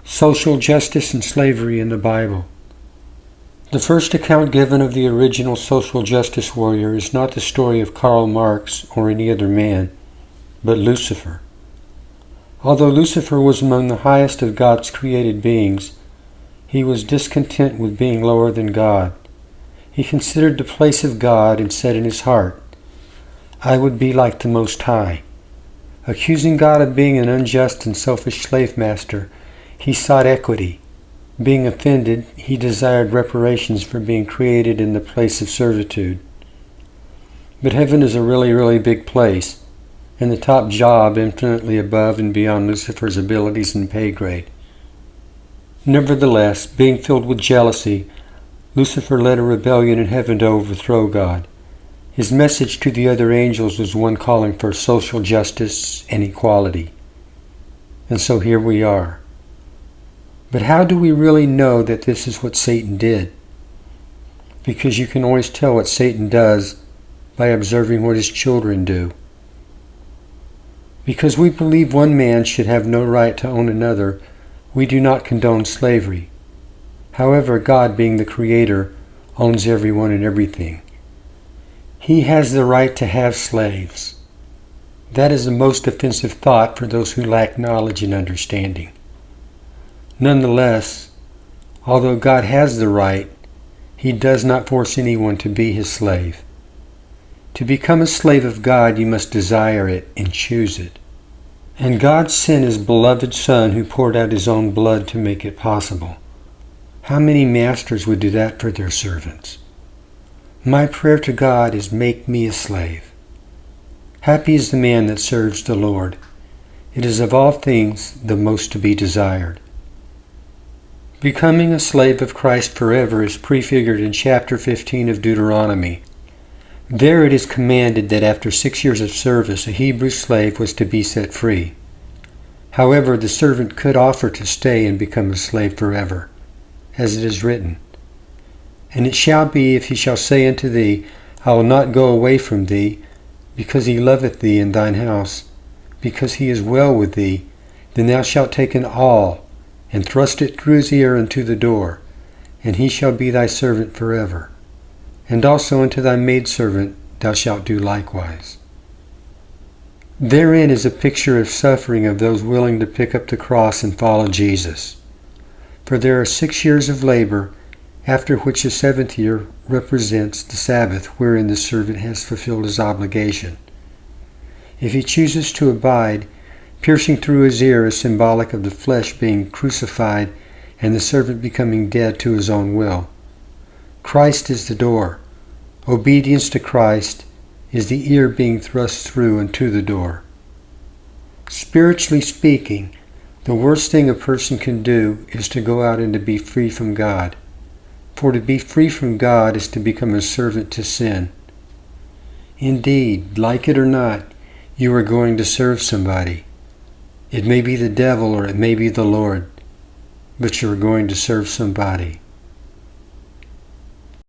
Social justice and slavery in the Bible. The first account given of the original social justice warrior is not the story of Karl Marx or any other man, but Lucifer. Although Lucifer was among the highest of God's created beings, he was discontent with being lower than God. He considered the place of God and said in his heart, "I would be like the Most High." Accusing God of being an unjust and selfish slave master, he sought equity. Being offended, he desired reparations for being created in the place of servitude. But heaven is a really, really big place, and the top job infinitely above and beyond Lucifer's abilities and pay grade. Nevertheless, being filled with jealousy, Lucifer led a rebellion in heaven to overthrow God. His message to the other angels was one calling for social justice and equality. And so here we are. But how do we really know that this is what Satan did? Because you can always tell what Satan does by observing what his children do. Because we believe one man should have no right to own another, we do not condone slavery. However, God, being the Creator, owns everyone and everything. He has the right to have slaves. That is the most offensive thought for those who lack knowledge and understanding. Nonetheless, although God has the right, He does not force anyone to be His slave. To become a slave of God, you must desire it and choose it. And God sent His beloved Son, who poured out His own blood to make it possible. How many masters would do that for their servants? My prayer to God is, make me a slave. Happy is the man that serves the Lord. It is of all things the most to be desired. Becoming a slave of Christ forever is prefigured in chapter 15 of Deuteronomy. There it is commanded that after 6 years of service, a Hebrew slave was to be set free. However, the servant could offer to stay and become a slave forever, as it is written, "And it shall be, if he shall say unto thee, I will not go away from thee, because he loveth thee in thine house, because he is well with thee, then thou shalt take an awl, and thrust it through his ear unto the door, and he shall be thy servant forever. And also unto thy maidservant thou shalt do likewise." Therein is a picture of suffering of those willing to pick up the cross and follow Jesus. For there are 6 years of labor, after which the 7th year represents the Sabbath, wherein the servant has fulfilled his obligation. If he chooses to abide, piercing through his ear is symbolic of the flesh being crucified and the servant becoming dead to his own will. Christ is the door. Obedience to Christ is the ear being thrust through into the door. Spiritually speaking, the worst thing a person can do is to go out and to be free from God. For to be free from God is to become a servant to sin. Indeed, like it or not, you are going to serve somebody. It may be the devil or it may be the Lord, but you are going to serve somebody.